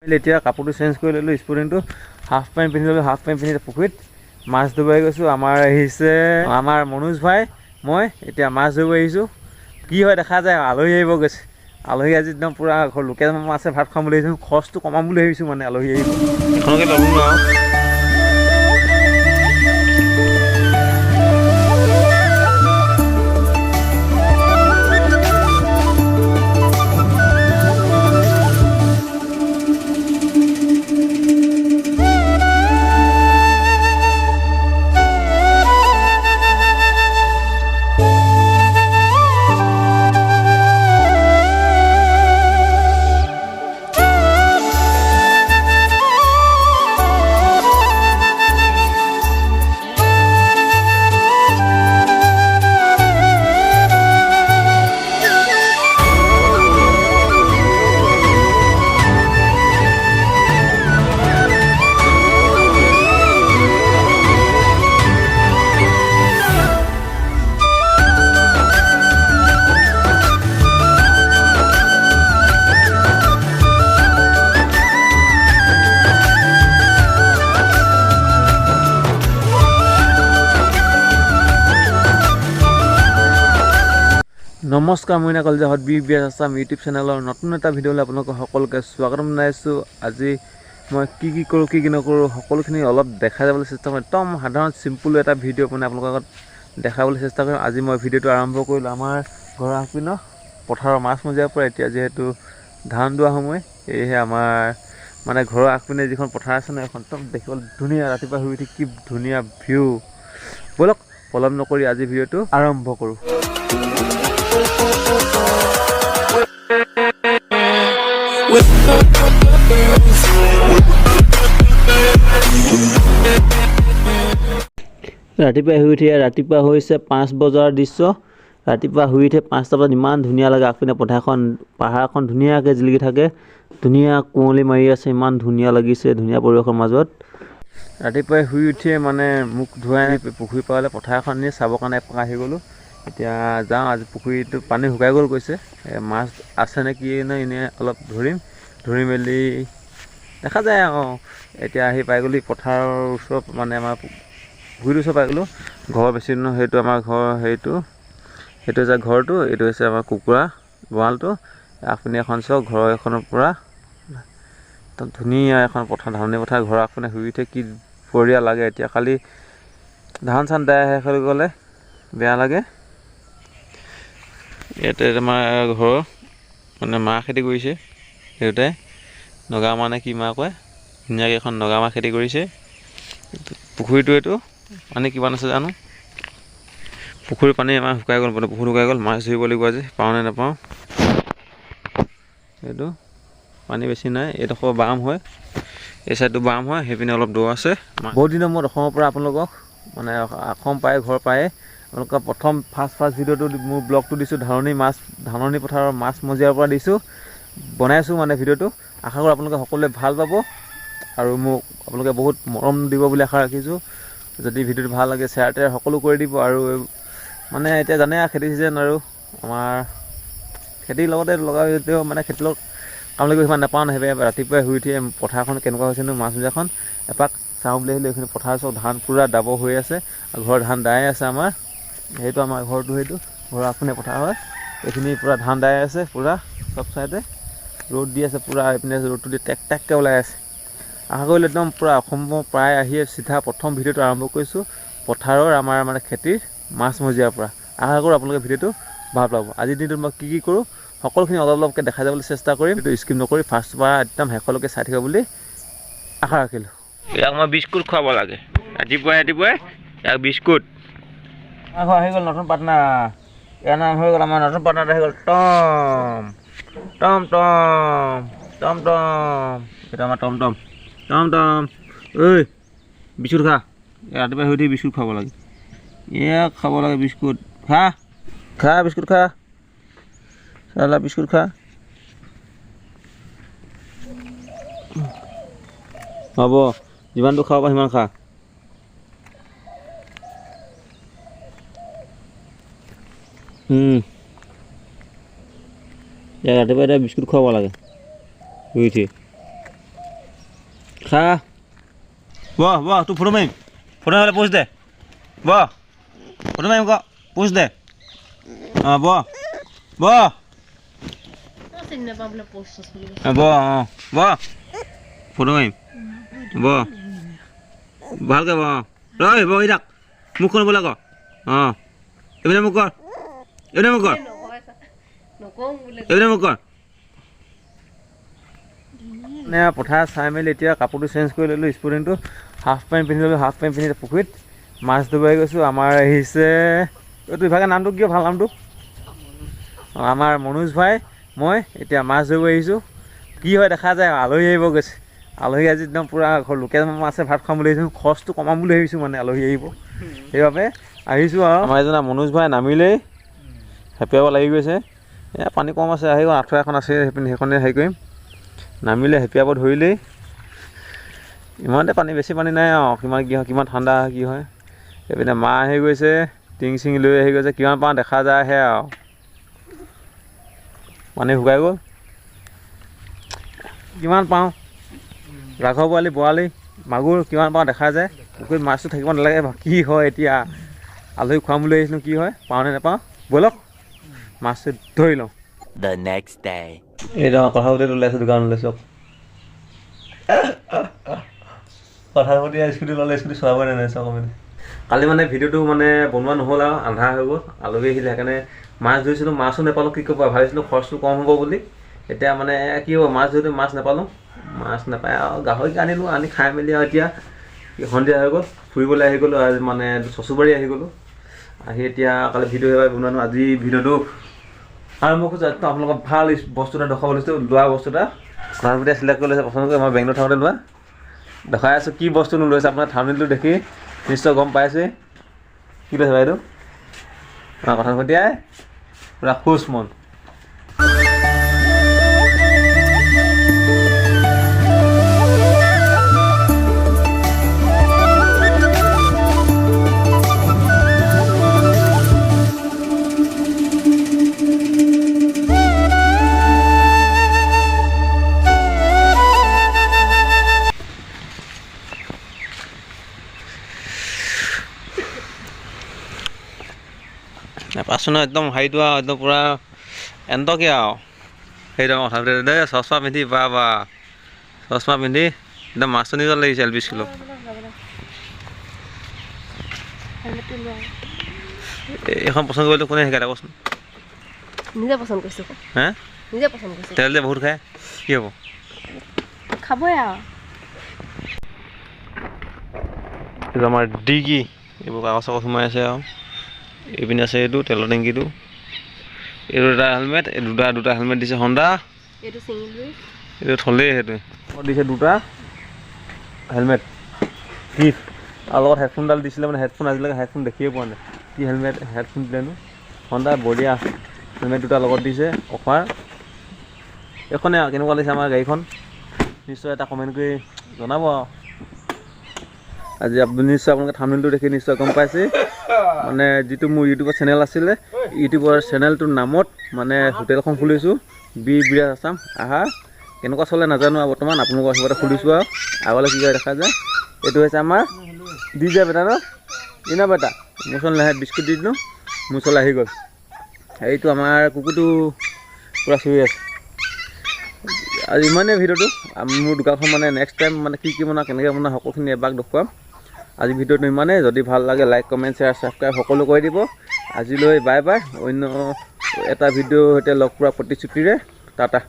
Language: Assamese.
এতিয়া কাপোৰটো চেঞ্জ কৰি ল'লোঁ, স্পৰ্টিংটো হাফ পেণ্ট পিন্ধি ল'লোঁ, হাফ পেণ্ট পিন্ধি পুখুৰীত মাছ ধৰিব গৈছোঁ। আমাৰ আহিছে আমাৰ মনোজ ভাই, মই এতিয়া মাছ ধৰিব আহিছোঁ। কি হয় দেখা যায়, আলহী আহিব গৈছে। আলহী আজি একদম পূৰা লোকেল মাছে ভাত খাম বুলি ভাবিছোঁ, খৰচটো কমাম বুলি ভাবিছোঁ মানে আলহী আহিব। এখনকে ল'লোঁ আৰু নমস্কাৰ, মইনা কলিজাহত BBS আছাম ইউটিউব চেনেলৰ নতুন এটা ভিডিঅ'লৈ আপোনালোকক সকলোকে স্বাগতম জনাইছোঁ। আজি মই কি কৰোঁ কি নকৰোঁ সকলোখিনি অলপ দেখাই যাবলৈ চেষ্টা কৰিম। একদম সাধাৰণ চিম্পুল এটা ভিডিঅ' মানে আপোনালোকৰ আগত দেখাবলৈ চেষ্টা কৰিম। আজি মই ভিডিঅ'টো আৰম্ভ কৰিলোঁ আমাৰ ঘৰৰ আগপিনৰ পথাৰৰ মাছমজিয়াৰ পৰা। এতিয়া যিহেতু ধান দোৱা সময়, সেয়েহে আমাৰ মানে ঘৰৰ আগপিনে যিখন পথাৰ আছে ন, এখন একদম দেখিবলৈ ধুনীয়া। ৰাতিপুৱা শুই উঠি কি ধুনীয়া ভিউ। ব'লক পলম নকৰি আজি ভিডিঅ'টো আৰম্ভ কৰোঁ। ৰাতিপুৱা হৈছে 5 বজাৰ দৃশ্য। ৰাতিপুৱা শুই উঠে 5টা বজাত ইমান ধুনীয়া লাগে। আগপিনে পাহাৰখন ধুনীয়াকৈ জিলিকি থাকে, ধুনীয়া কুঁৱলী মাৰি আছে, ইমান ধুনীয়া লাগিছে, ধুনীয়া পৰিৱেশৰ মাজত। ৰাতিপুৱাই শুই উঠিয়ে মানে মুখ ধুৱাই পুখুৰী পাৰলৈ পথাৰখন নি চাবৰ কাৰণে এপাক আহি গ'লোঁ। এতিয়া যাওঁ, আজি পুখুৰীটো পানী শুকাই গ'ল কৈছে। মাছ আছে নে কি নে এনেই অলপ ধৰি মেলি দেখা যায় আৰু। এতিয়া আহি পাই গ'লো পথাৰৰ ওচৰত, মানে আমাৰ পুখুৰীটোৰ ওচৰত পাই গ'লোঁ। ঘৰ বেছি নহয়, সেইটো আমাৰ ঘৰ, সেইটো হৈছে ঘৰটো, এইটো হৈছে আমাৰ কুকুৰা গঁৰালটো। আগপিনে এখন চাওক, ঘৰ এখনৰ পৰা একদম ধুনীয়া এখন পথাৰ, ধাননি পথাৰ। ঘৰৰ আগপিনে শুই উঠে কি বঢ়িয়া লাগে। এতিয়া খালি ধান চান দাই শেষ হৈ গ'লে বেয়া লাগে। ইয়াতে আমাৰ ঘৰৰ মানে মাহ খেতি কৰিছে দেউতাই, নগা মাহ নে কি মাহ কয়, ধুনীয়াকৈ এখন নগা মাহ খেতি কৰিছে। পুখুৰীটো এইটো পানী কিমান আছে জানো, পুখুৰীৰ পানী আমাৰ শুকাই গ'ল, পুখুৰী শুকাই গ'ল। মাছ ধৰিব লাগিব আজি, পাওঁ নে নাপাওঁ। এইটো পানী বেছি নাই, এইডোখৰ বাম হয়, এই চাইডটো বাম হয়, সেইপিনে অলপ দ আছে। বহুত দিনৰ মূৰত অসমৰ পৰা আপোনালোকক মানে অসম পাই ঘৰ পায়ে আপোনালোকক প্ৰথম ফাৰ্ষ্ট ভিডিঅ'টো মোৰ ব্লগটো দিছোঁ, ধাননি পথাৰৰ মাছ মজিয়াৰ পৰা দিছোঁ, বনাইছোঁ মানে ভিডিঅ'টো। আশা কৰোঁ আপোনালোকে সকলোৱে ভাল পাব আৰু মোক আপোনালোকে বহুত মৰম দিব বুলি আশা ৰাখিছোঁ। যদি ভিডিঅ'টো ভাল লাগে শ্বেয়াৰ টেয়াৰ সকলো কৰি দিব। আৰু মানে এতিয়া জানে খেতি চিজন, আৰু আমাৰ খেতিৰ লগতে লগা যদিও মানে খেতিৰ লগত কাম লাগিব সিমান নাপাওঁ নহয়। সেইবাবে ৰাতিপুৱাই শুই উঠি পথাৰখন কেনেকুৱা হৈছেনো মাছ মজিয়াখন এপাক চাওঁ বুলি আহিলোঁ। এইখিনি পথাৰ চাওক, ধান পূৰা দাব হৈ আছে, ঘৰৰ ধান দাই আছে আমাৰ। সেইটো আমাৰ ঘৰটো, সেইটো ঘৰৰ আগপিনে পথাৰ হয়। এইখিনি পূৰা ধান দাই আছে, পূৰা চব চাইডে ৰ'দ দি আছে পূৰা। এইপিনে ৰ'দটো দি টেক টেককৈ ওলাই আছে। আশা কৰিলোঁ একদম পূৰা অসমৰ প্ৰায় আহিয়ে চিধা প্ৰথম ভিডিঅ'টো আৰম্ভ কৰিছোঁ পথাৰৰ আমাৰ মানে খেতিৰ মাছ মজিয়াৰ পৰা। আশা কৰোঁ আপোনালোকে ভিডিঅ'টো ভাল পাব। আজিৰ দিনটোত মই কি কৰোঁ সকলোখিনি অলপকৈ দেখাই যাবলৈ চেষ্টা কৰিম। এইটো স্কিপ নকৰি ফাৰ্ষ্টৰ পৰা একদম শেষলৈকে চাই থাকিব বুলি আশা ৰাখিলোঁ। ইয়াক মই বিস্কুট খুৱাব লাগে ৰাতিপুৱাই ইয়াক বিস্কুট। আহি গ'ল নতুন পাৰ্টনাৰ, ইয়াৰ নাম হৈ গ'ল, আমাৰ নতুন পাৰ্টনাৰ আহি গ'ল টম। এইটো আমাৰ টম। ঐ বিস্কুট খা, ৰাতিপুৱাই শুই উঠি বিস্কুট খুৱাব লাগে। ইয়াক খাব লাগে বিস্কুট, খা বিস্কুট খা, বিস্কুট খা। হ'ব, যিমানটো খাব পাৰা সিমান খা। ৰাতিপুৱা এতিয়া বিস্কুট খুৱাব লাগে শুই উঠি। খা বহ তোৰ ফটো মাৰিম ফটো মাৰিলে পোষ্ট দে বহ ফটো মাৰিম ক পোষ্ট দে অঁ বহ ফটো মাৰিম বহ ভালকৈ বহ ৰৈ বহি থাক মুখখন বোলে ক অঁ এইপিনে মোক কৰ মানে পথাৰ চাই মেলি এতিয়া কাপোৰটো চেঞ্জ কৰি ল'লোঁ স্পৰ্টিংটো হাফ পেণ্ট পিন্ধি ল'লোঁ হাফ পেণ্ট পিন্ধি পুখুৰীত মাছ ধৰিবলৈ গৈছোঁ আমাৰ আহিছে এইটো ইভাগে নামটো কিয় ভাল নামটো আমাৰ মনোজ ভাই মই এতিয়া মাছ ধৰিব আহিছোঁ কি হয় দেখা যায় আলহী আহিব গৈছে আলহী আজি একদম পূৰা লোকেল মাছে ভাত খাম বুলি ভাবিছোঁ খৰচটো কমাম বুলি ভাবিছোঁ মানে আলহী আহিব সেইবাবে আহিছোঁ আৰু আমাৰ এজনা মনোজ ভাই নামিলেই হেপিয়াব লাগি গৈছে এয়া পানী কম আছে আহিব আঁঠুৱা এখন আছে সেইখনে হেৰি কৰিম নামিলে হেপিয়াব ধৰিলেই ইমানতে পানী বেছি পানী নাই আৰু কিমান কি হয় কিমান ঠাণ্ডা কি হয় এইপিনে মা আহি গৈছে টিং চিং লৈ আহি গৈছে কিমান পাওঁ দেখা যায়হে আৰু পানী শুকাই গ'ল কিমান পাওঁ ৰাঘৱ বৰালি মাগুৰ কিমান পাওঁ দেখা যায় পুখুৰীত মাছটো থাকিব নালাগে কি হয় এতিয়া আলহী খুৱাম বুলি আহিছিলোঁ কি হয় পাওঁ নে নাপাওঁ ব'লক মাছটো ধৰি লওঁ The next day. এইটো কথা পাতি ওলাইছোঁ দোকানলৈ চব কথা পাতি স্কুটি ল'লে স্কুটি চলাবই নাই চাওক মানে কালি মানে ভিডিঅ'টো মানে বনোৱা নহ'ল আৰু আন্ধাৰ হৈ গ'ল আলহী আহিলে সেইকাৰণে মাছ ধৰিছিলোঁ মাছো নাপালোঁ কি কৰিব ভাবিছিলোঁ খৰচটো কম হ'ব বুলি এতিয়া মানে কি হ'ব মাছ ধৰোঁতে মাছ নাপালোঁ মাছ নাপায় আৰু গাহৰিকে আনিলোঁ আনি খাই মেলি আৰু এতিয়া সন্ধিয়া হৈ গ'ল ফুৰিবলৈ আহি গ'লোঁ মানে চচুবাৰী আহি গ'লোঁ আহি এতিয়া কালি ভিডিঅ' এবাৰ বনোৱা আজি ভিডিঅ'টো আৰম্ভ কৰিছোঁ আপোনালোকক ভাল বস্তু এটা দেখাব লৈছোঁ লোৱা বস্তু এটা কথা পাতি চিলেক্ট কৰি লৈছে পচন্দ কৰি মই বেংগলোৰ থাকোঁতে লোৱা দেখাই আছোঁ কি বস্তু লৈছে আপোনাৰ থাম্বনেইলটো দেখি নিশ্চয় গম পাইছে কি লৈছে বাইদেউ কথা পাতিয়াই পূৰা খুচ মন পাইছোঁ নহয় একদম হেৰিটো আৰু একদম পূৰা এন্তকে আৰু সেইটো কথা পাতি দেই চশমা পিন্ধি বা চশমা পিন্ধি একদম মাছটো নিজৰ লাগিছে 20 কিলো এইখন পচন্দ কৰিলোঁ কোনে শিকাই কচোন নিজে পচন্দ কৰিছোঁ হে নিজে পচন্দ কৰিছোঁ তেল যে বহুত খায় কি হ'ব খাবই আৰু এইটো আমাৰ ডিগি এইবোৰ কাগজ চাগজ সোমাই আছে আৰু এইপিনে আছে এইটো তেলৰ টেংকিটো এইটো এটা হেলমেট এই দুটা হেলমেট দিছে হণ্ডা এইটো চিঙিলৈ এইটো থলেই সেইটোৱে দিছে দুটা হেলমেট গিফ্ট আৰু লগত হেডফোনডাল দিছিলে মানে হেডফোন আজিলৈকে হেডফোন দেখিয়ে পোৱা নাই কি হেলমেট হেডফোন দিলেনো হণ্ডা বঢ়িয়া হেলমেট দুটা লগত দিছে অফাৰ এইখনে আৰু কেনেকুৱা লাগিছে আমাৰ গাড়ীখন নিশ্চয় এটা কমেণ্ট কৰি জনাব আৰু আজি আপুনি নিশ্চয় আপোনালোকে থাম্বনেইলটো দেখি নিশ্চয় গম পাইছে মানে যিটো মোৰ ইউটিউবৰ চেনেল আছিলে ইউটিউবৰ চেনেলটোৰ নামত মানে হোটেলখন খুলিছোঁ বি বিৰাজ আছাম আহা কেনেকুৱা চলে নাজানো আৰু বৰ্তমান আপোনালোকৰ ওচৰতে খুলিছোঁ আৰু আগলৈ কি কৰে দেখা যায় এইটো হৈছে আমাৰ দি যায় বেটা ন ইনা বেটা মোৰ ওচৰত লাহে বিস্কুট দি দিলোঁ মোৰ ওচৰলৈ আহি গ'ল এইটো আমাৰ কুকুৰটো পূৰা চুই আছে আৰু ইমানেই ভিডিঅ'টো মোৰ দোকানখন মানে নেক্সট টাইম মানে কি বনাওঁ কেনেকৈ বনাওঁ সকলোখিনি এবাক দেখুৱাম আজি ভিডিঅ'টো ইমানেই যদি ভাল লাগে লাইক কমেণ্ট শ্বেয়াৰ ছাবস্ক্ৰাইব সকলো কৰি দিব আজিলৈ বাই বাই অন্য এটা ভিডিঅ'ৰ সৈতে লগ পোৱা প্ৰতিশ্ৰুতিৰে টাটা